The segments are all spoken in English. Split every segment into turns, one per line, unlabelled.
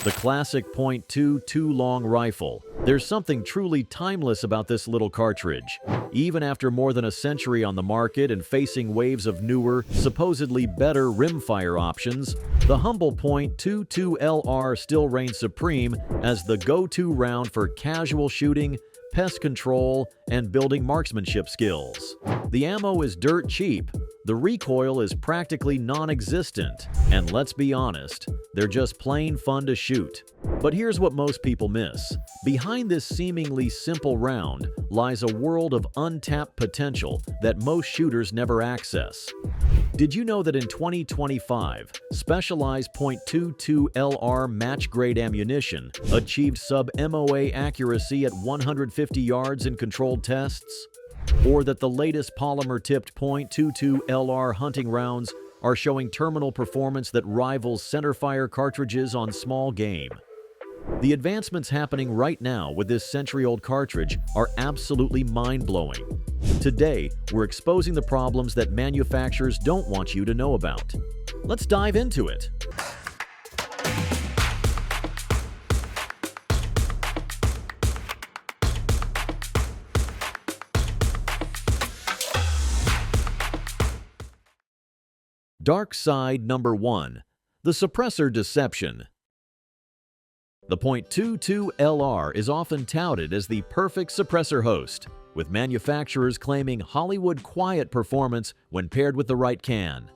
The classic .22 long rifle. There's something truly timeless about this little cartridge. Even after more than a century on the market and facing waves of newer, supposedly better rimfire options, the humble .22 LR still reigns supreme as the go-to round for casual shooting, pest control, and building marksmanship skills. The ammo is dirt cheap, the recoil is practically non-existent, and let's be honest, they're just plain fun to shoot. But here's what most people miss. Behind this seemingly simple round lies a world of untapped potential that most shooters never access. Did you know that in 2025, specialized .22 LR match-grade ammunition achieved sub-MOA accuracy at 150 yards in controlled tests? Or that the latest polymer-tipped .22 LR hunting rounds are showing terminal performance that rivals centerfire cartridges on small game? The advancements happening right now with this century-old cartridge are absolutely mind-blowing. Today, we're exposing the problems that manufacturers don't want you to know about. Let's dive into it. Dark side number 1. The suppressor deception. The .22 LR is often touted as the perfect suppressor host, with manufacturers claiming Hollywood quiet performance when paired with the right can.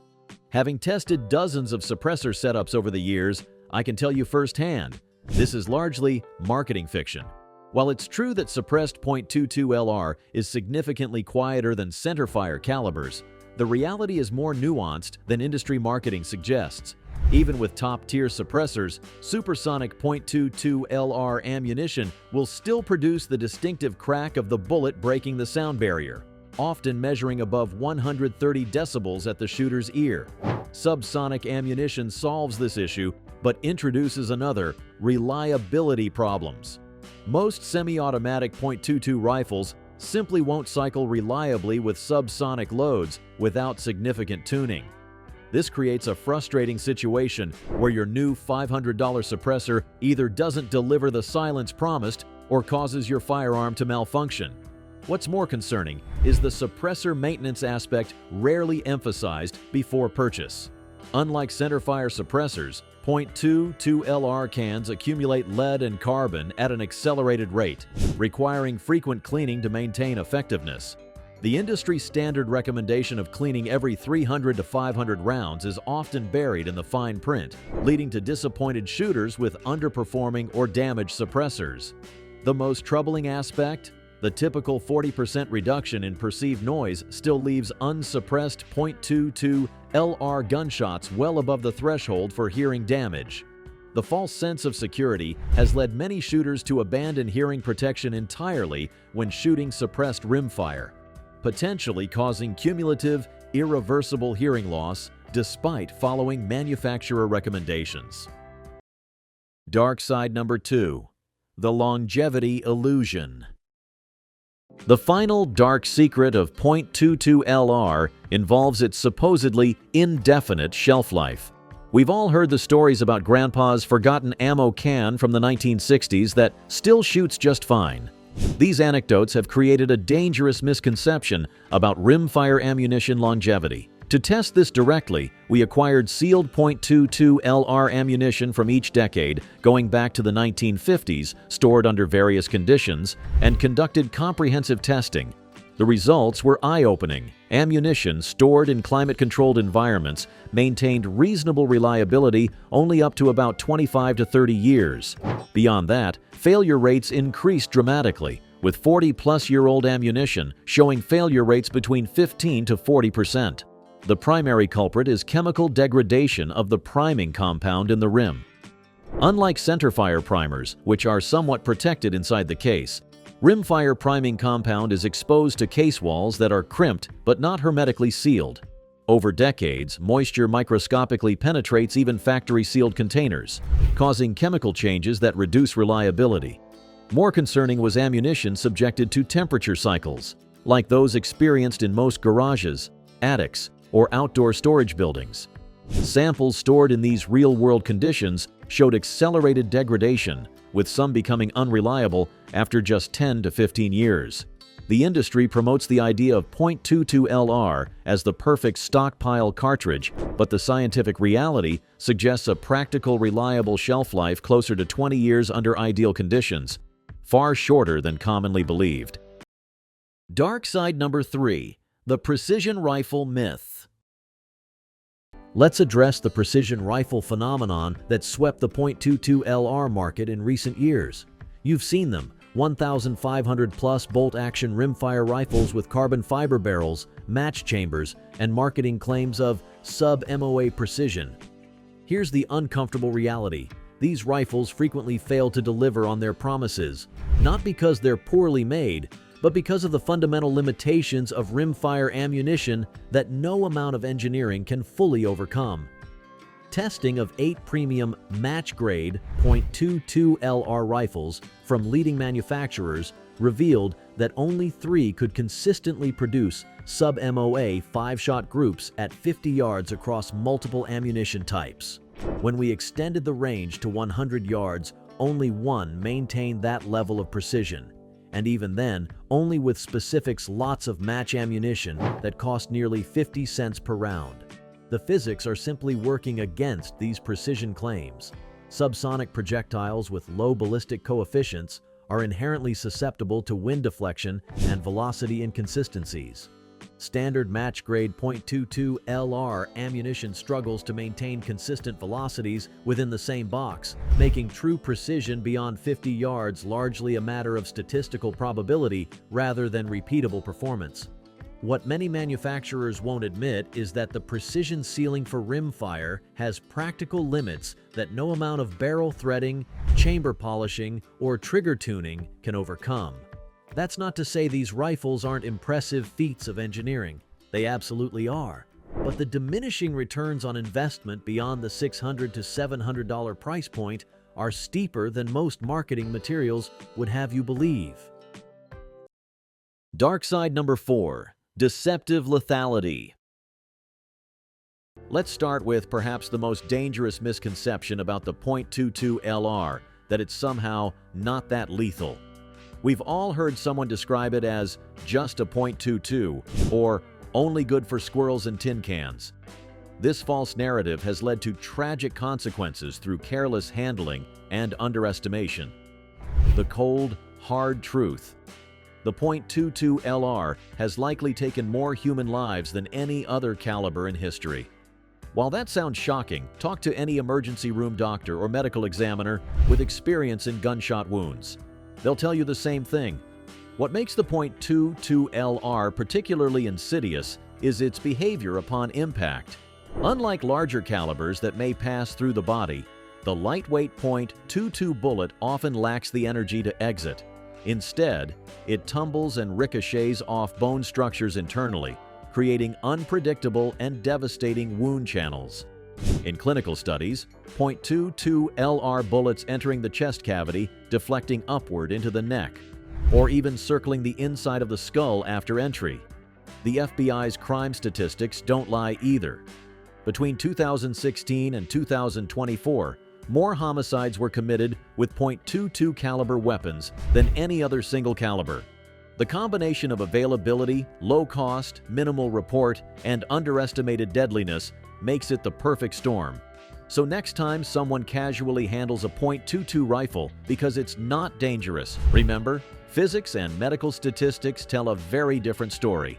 Having tested dozens of suppressor setups over the years, I can tell you firsthand, this is largely marketing fiction. While it's true that suppressed .22 LR is significantly quieter than centerfire calibers, the reality is more nuanced than industry marketing suggests. Even with top-tier suppressors, supersonic .22 LR ammunition will still produce the distinctive crack of the bullet breaking the sound barrier, often measuring above 130 decibels at the shooter's ear. Subsonic ammunition solves this issue, but introduces another: reliability problems. Most semi-automatic .22 rifles simply won't cycle reliably with subsonic loads without significant tuning. This creates a frustrating situation where your new $500 suppressor either doesn't deliver the silence promised or causes your firearm to malfunction. What's more concerning is the suppressor maintenance aspect rarely emphasized before purchase. Unlike centerfire suppressors, .22 LR cans accumulate lead and carbon at an accelerated rate, requiring frequent cleaning to maintain effectiveness. The industry standard recommendation of cleaning every 300 to 500 rounds is often buried in the fine print, leading to disappointed shooters with underperforming or damaged suppressors. The most troubling aspect? The typical 40% reduction in perceived noise still leaves unsuppressed .22 LR gunshots well above the threshold for hearing damage. The false sense of security has led many shooters to abandon hearing protection entirely when shooting suppressed rimfire, potentially causing cumulative, irreversible hearing loss despite following manufacturer recommendations. Dark side number 2. The longevity illusion. The final dark secret of .22 LR involves its supposedly indefinite shelf life. We've all heard the stories about Grandpa's forgotten ammo can from the 1960s that still shoots just fine. These anecdotes have created a dangerous misconception about rimfire ammunition longevity. To test this directly, we acquired sealed .22 LR ammunition from each decade, going back to the 1950s, stored under various conditions, and conducted comprehensive testing. The results were eye-opening. Ammunition stored in climate-controlled environments maintained reasonable reliability only up to about 25 to 30 years. Beyond that, failure rates increased dramatically, with 40-plus-year-old ammunition showing failure rates between 15 to 40%. The primary culprit is chemical degradation of the priming compound in the rim. Unlike centerfire primers, which are somewhat protected inside the case, rimfire priming compound is exposed to case walls that are crimped but not hermetically sealed. Over decades, moisture microscopically penetrates even factory-sealed containers, causing chemical changes that reduce reliability. More concerning was ammunition subjected to temperature cycles, like those experienced in most garages, attics, or outdoor storage buildings. Samples stored in these real-world conditions showed accelerated degradation, with some becoming unreliable after just 10 to 15 years. The industry promotes the idea of .22 LR as the perfect stockpile cartridge, but the scientific reality suggests a practical, reliable shelf life closer to 20 years under ideal conditions, far shorter than commonly believed. Dark side number 3, the precision rifle myth. Let's address the precision rifle phenomenon that swept the .22 LR market in recent years. You've seen them. 1,500-plus bolt-action rimfire rifles with carbon fiber barrels, match chambers, and marketing claims of sub-MOA precision. Here's the uncomfortable reality. These rifles frequently fail to deliver on their promises, not because they're poorly made, but because of the fundamental limitations of rimfire ammunition that no amount of engineering can fully overcome. Testing of 8 premium match-grade .22 LR rifles from leading manufacturers revealed that only 3 could consistently produce sub-MOA 5-shot groups at 50 yards across multiple ammunition types. When we extended the range to 100 yards, only 1 maintained that level of precision, and even then, only with specifics lots of match ammunition that cost nearly 50 cents per round. The physics are simply working against these precision claims. Subsonic projectiles with low ballistic coefficients are inherently susceptible to wind deflection and velocity inconsistencies. Standard match-grade .22 LR ammunition struggles to maintain consistent velocities within the same box, making true precision beyond 50 yards largely a matter of statistical probability rather than repeatable performance. What many manufacturers won't admit is that the precision ceiling for rimfire has practical limits that no amount of barrel threading, chamber polishing, or trigger tuning can overcome. That's not to say these rifles aren't impressive feats of engineering. They absolutely are. But the diminishing returns on investment beyond the $600 to $700 price point are steeper than most marketing materials would have you believe. Dark side number 4. Deceptive lethality. Let's start with perhaps the most dangerous misconception about the .22 LR, that it's somehow not that lethal. We've all heard someone describe it as just a .22 or only good for squirrels and tin cans. This false narrative has led to tragic consequences through careless handling and underestimation. The cold, hard truth. The .22 LR has likely taken more human lives than any other caliber in history. While that sounds shocking, talk to any emergency room doctor or medical examiner with experience in gunshot wounds. They'll tell you the same thing. What makes the .22 LR particularly insidious is its behavior upon impact. Unlike larger calibers that may pass through the body, the lightweight .22 bullet often lacks the energy to exit. Instead, it tumbles and ricochets off bone structures internally, creating unpredictable and devastating wound channels. In clinical studies, .22 LR bullets entering the chest cavity, deflecting upward into the neck, or even circling the inside of the skull after entry. The FBI's crime statistics don't lie either. Between 2016 and 2024, more homicides were committed with .22 caliber weapons than any other single caliber. The combination of availability, low cost, minimal report, and underestimated deadliness makes it the perfect storm. So next time someone casually handles a .22 rifle because it's not dangerous, remember, physics and medical statistics tell a very different story.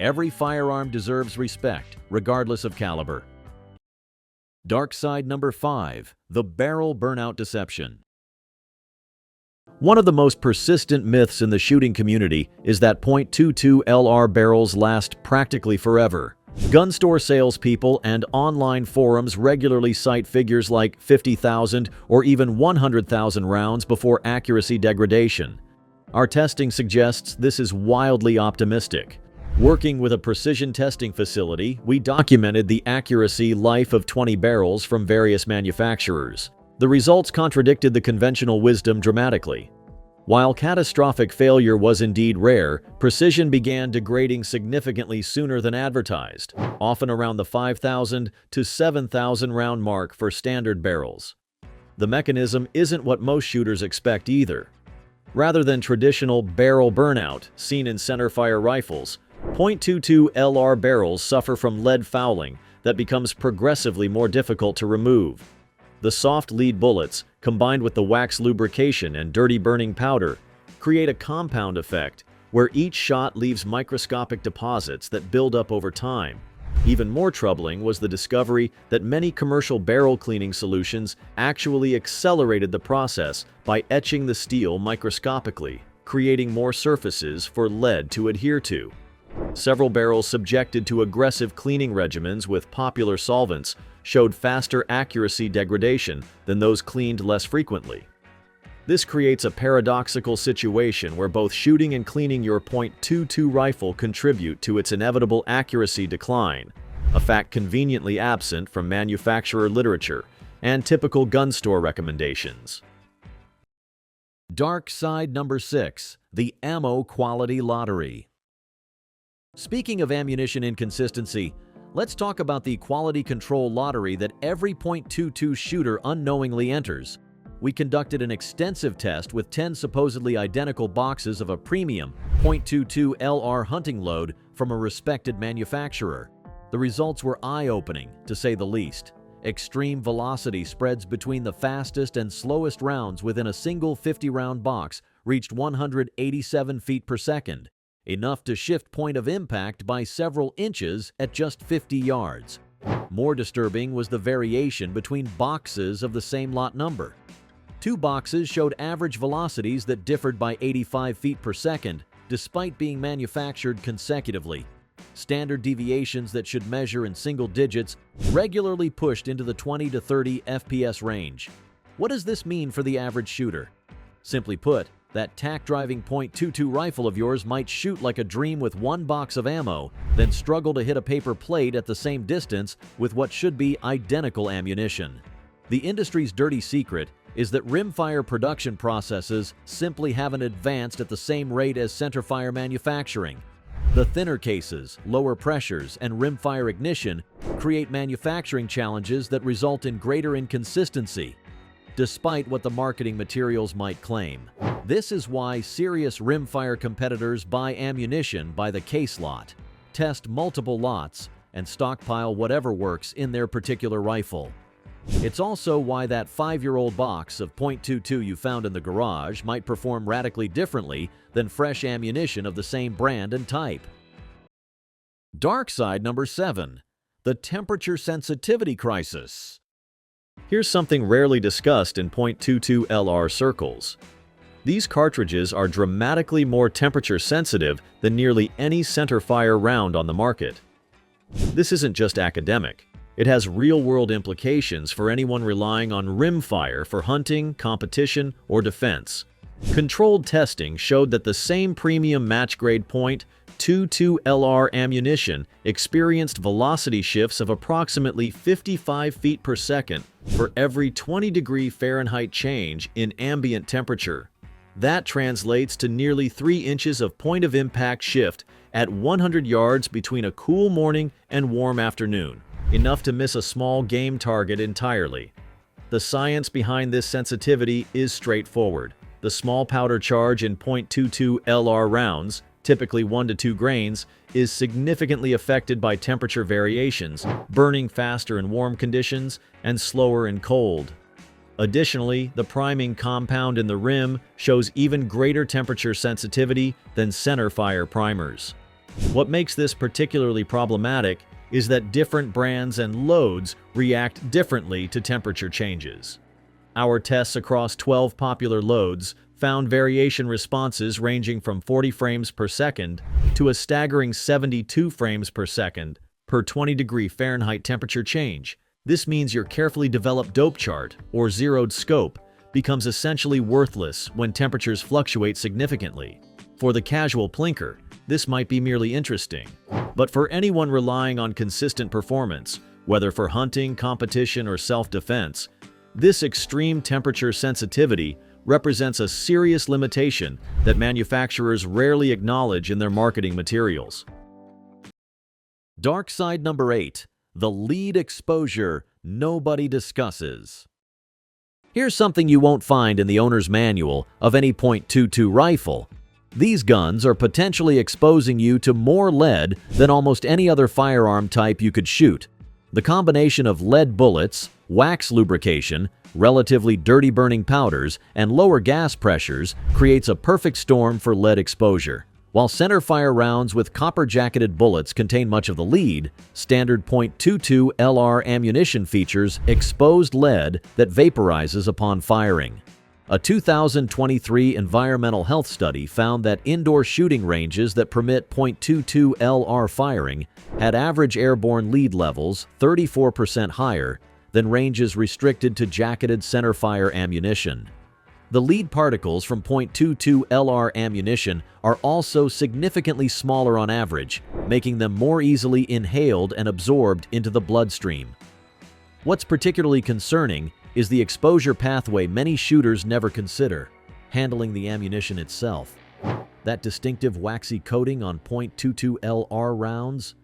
Every firearm deserves respect, regardless of caliber. Dark side number 5, the barrel burnout deception. One of the most persistent myths in the shooting community is that .22 LR barrels last practically forever. Gun store salespeople and online forums regularly cite figures like 50,000 or even 100,000 rounds before accuracy degradation. Our testing suggests this is wildly optimistic. Working with a precision testing facility, we documented the accuracy life of 20 barrels from various manufacturers. The results contradicted the conventional wisdom dramatically. While catastrophic failure was indeed rare, precision began degrading significantly sooner than advertised, often around the 5,000 to 7,000 round mark for standard barrels. The mechanism isn't what most shooters expect either. Rather than traditional barrel burnout seen in centerfire rifles, .22 LR barrels suffer from lead fouling that becomes progressively more difficult to remove. The soft lead bullets, combined with the wax lubrication and dirty burning powder, create a compound effect where each shot leaves microscopic deposits that build up over time. Even more troubling was the discovery that many commercial barrel cleaning solutions actually accelerated the process by etching the steel microscopically, creating more surfaces for lead to adhere to. Several barrels subjected to aggressive cleaning regimens with popular solvents showed faster accuracy degradation than those cleaned less frequently. This creates a paradoxical situation where both shooting and cleaning your .22 rifle contribute to its inevitable accuracy decline, a fact conveniently absent from manufacturer literature and typical gun store recommendations. Dark side number 6, the ammo quality lottery. Speaking of ammunition inconsistency, let's talk about the quality control lottery that every .22 shooter unknowingly enters. We conducted an extensive test with 10 supposedly identical boxes of a premium .22 LR hunting load from a respected manufacturer. The results were eye-opening, to say the least. Extreme velocity spreads between the fastest and slowest rounds within a single 50-round box reached 187 feet per second, enough to shift point of impact by several inches at just 50 yards. More disturbing was the variation between boxes of the same lot number. 2 boxes showed average velocities that differed by 85 feet per second, despite being manufactured consecutively. Standard deviations that should measure in single digits regularly pushed into the 20 to 30 FPS range. What does this mean for the average shooter? Simply put, that tack-driving .22 rifle of yours might shoot like a dream with 1 box of ammo, then struggle to hit a paper plate at the same distance with what should be identical ammunition. The industry's dirty secret is that rimfire production processes simply haven't advanced at the same rate as centerfire manufacturing. The thinner cases, lower pressures, and rimfire ignition create manufacturing challenges that result in greater inconsistency, despite what the marketing materials might claim. This is why serious rimfire competitors buy ammunition by the case lot, test multiple lots, and stockpile whatever works in their particular rifle. It's also why that 5-year-old box of .22 you found in the garage might perform radically differently than fresh ammunition of the same brand and type. Dark side number 7, the temperature sensitivity crisis. Here's something rarely discussed in .22 LR circles. These cartridges are dramatically more temperature sensitive than nearly any centerfire round on the market. This isn't just academic. It has real-world implications for anyone relying on rimfire for hunting, competition, or defense. Controlled testing showed that the same premium match-grade .22 LR ammunition experienced velocity shifts of approximately 55 feet per second for every 20-degree Fahrenheit change in ambient temperature. That translates to nearly 3 inches of point-of-impact shift at 100 yards between a cool morning and warm afternoon, enough to miss a small game target entirely. The science behind this sensitivity is straightforward. The small powder charge in .22 LR rounds, typically 1 to 2 grains, is significantly affected by temperature variations, burning faster in warm conditions and slower in cold. Additionally, the priming compound in the rim shows even greater temperature sensitivity than centerfire primers. What makes this particularly problematic is that different brands and loads react differently to temperature changes. Our tests across 12 popular loads found variation responses ranging from 40 frames per second to a staggering 72 frames per second per 20-degree Fahrenheit temperature change. This means your carefully developed dope chart, or zeroed scope, becomes essentially worthless when temperatures fluctuate significantly. For the casual plinker, this might be merely interesting. But for anyone relying on consistent performance, whether for hunting, competition, or self-defense, this extreme temperature sensitivity represents a serious limitation that manufacturers rarely acknowledge in their marketing materials. Dark side number 8, the lead exposure nobody discusses. Here's something you won't find in the owner's manual of any .22 rifle. These guns are potentially exposing you to more lead than almost any other firearm type you could shoot. The combination of lead bullets, wax lubrication, relatively dirty burning powders, and lower gas pressures creates a perfect storm for lead exposure. While centerfire rounds with copper-jacketed bullets contain much of the lead, standard .22 LR ammunition features exposed lead that vaporizes upon firing. A 2023 environmental health study found that indoor shooting ranges that permit .22 LR firing had average airborne lead levels 34% higher than ranges restricted to jacketed centerfire ammunition. The lead particles from .22 LR ammunition are also significantly smaller on average, making them more easily inhaled and absorbed into the bloodstream. What's particularly concerning is the exposure pathway many shooters never consider: handling the ammunition itself. That distinctive waxy coating on .22 LR rounds,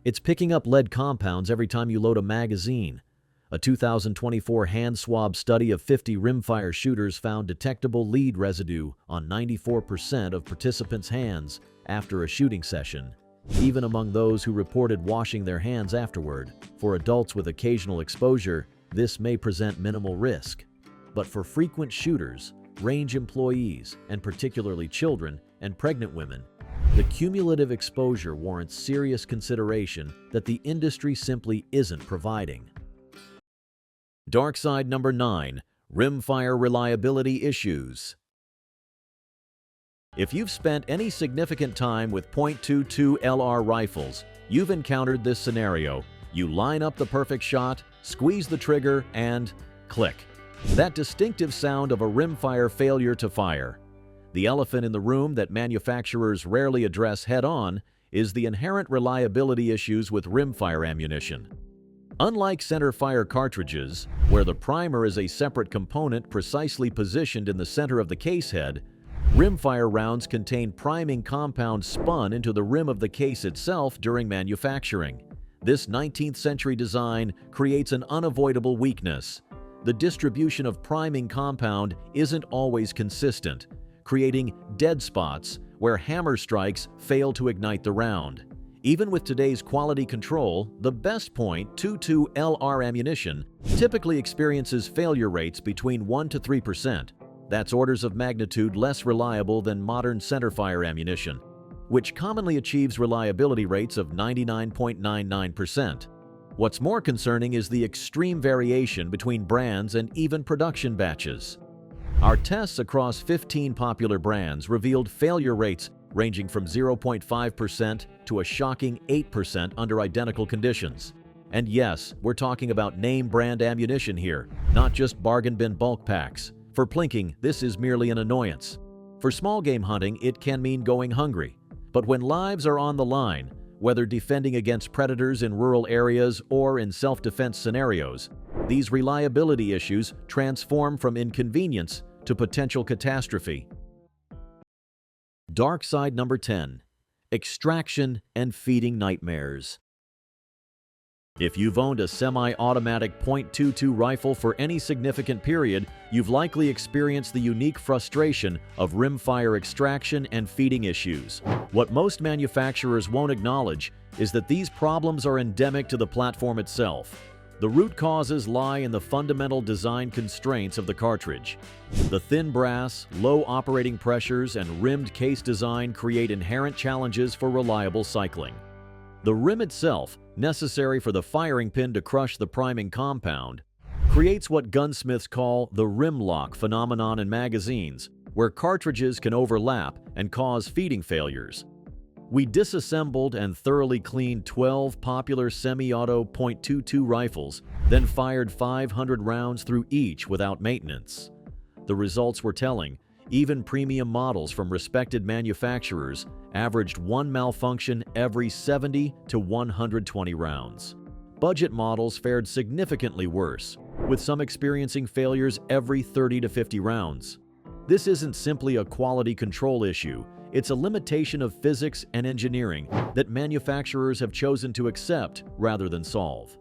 it's picking up lead compounds every time you load a magazine. A 2024 hand swab study of 50 rimfire shooters found detectable lead residue on 94% of participants' hands after a shooting session, even among those who reported washing their hands afterward. For adults with occasional exposure, this may present minimal risk. But for frequent shooters, range employees, and particularly children and pregnant women, the cumulative exposure warrants serious consideration that the industry simply isn't providing. Dark side number 9. Rimfire reliability issues. If you've spent any significant time with .22 LR rifles, you've encountered this scenario. You line up the perfect shot, squeeze the trigger, and click. That distinctive sound of a rimfire failure to fire. The elephant in the room that manufacturers rarely address head-on is the inherent reliability issues with rimfire ammunition. Unlike centerfire cartridges, where the primer is a separate component precisely positioned in the center of the case head, rimfire rounds contain priming compound spun into the rim of the case itself during manufacturing. This 19th century design creates an unavoidable weakness. The distribution of priming compound isn't always consistent, creating dead spots where hammer strikes fail to ignite the round. Even with today's quality control, the best .22 LR ammunition typically experiences failure rates between 1 to 3%. That's orders of magnitude less reliable than modern centerfire ammunition, which commonly achieves reliability rates of 99.99%. What's more concerning is the extreme variation between brands and even production batches. Our tests across 15 popular brands revealed failure rates ranging from 0.5% to a shocking 8% under identical conditions. And yes, we're talking about name brand ammunition here, not just bargain bin bulk packs. For plinking, this is merely an annoyance. For small game hunting, it can mean going hungry. But when lives are on the line, whether defending against predators in rural areas or in self-defense scenarios, these reliability issues transform from inconvenience to potential catastrophe. Dark side number 10. Extraction and feeding nightmares. If you've owned a semi-automatic .22 rifle for any significant period, you've likely experienced the unique frustration of rimfire extraction and feeding issues. What most manufacturers won't acknowledge is that these problems are endemic to the platform itself. The root causes lie in the fundamental design constraints of the cartridge. The thin brass, low operating pressures, and rimmed case design create inherent challenges for reliable cycling. The rim itself, necessary for the firing pin to crush the priming compound, creates what gunsmiths call the rim lock phenomenon in magazines, where cartridges can overlap and cause feeding failures. We disassembled and thoroughly cleaned 12 popular semi-auto .22 rifles, then fired 500 rounds through each without maintenance. The results were telling. Even premium models from respected manufacturers averaged one malfunction every 70 to 120 rounds. Budget models fared significantly worse, with some experiencing failures every 30 to 50 rounds. This isn't simply a quality control issue. It's a limitation of physics and engineering that manufacturers have chosen to accept rather than solve.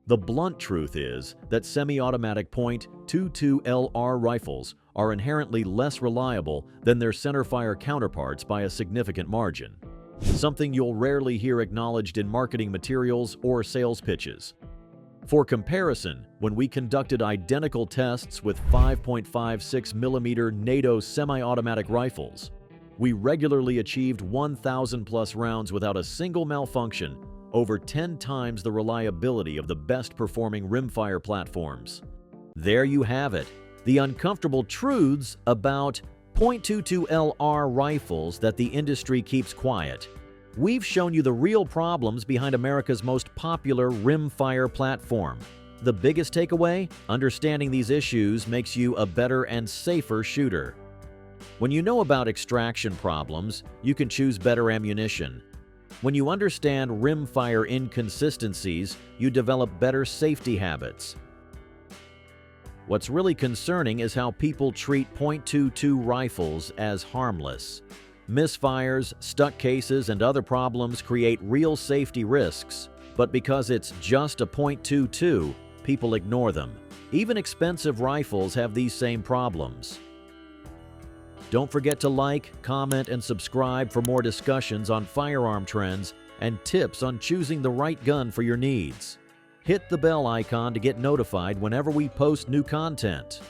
The blunt truth is that semi-automatic .22 LR rifles are inherently less reliable than their centerfire counterparts by a significant margin, something you'll rarely hear acknowledged in marketing materials or sales pitches. For comparison, when we conducted identical tests with 5.56mm NATO semi-automatic rifles, we regularly achieved 1,000+ rounds without a single malfunction, over 10 times the reliability of the best-performing RIMFIRE platforms. There you have it, the uncomfortable truths about .22 LR rifles that the industry keeps quiet. We've shown you the real problems behind America's most popular RIMFIRE platform. The biggest takeaway? Understanding these issues makes you a better and safer shooter. When you know about extraction problems, you can choose better ammunition. When you understand rimfire inconsistencies, you develop better safety habits. What's really concerning is how people treat .22 rifles as harmless. Misfires, stuck cases, and other problems create real safety risks, but because it's just a .22, people ignore them. Even expensive rifles have these same problems. Don't forget to like, comment, and subscribe for more discussions on firearm trends and tips on choosing the right gun for your needs. Hit the bell icon to get notified whenever we post new content.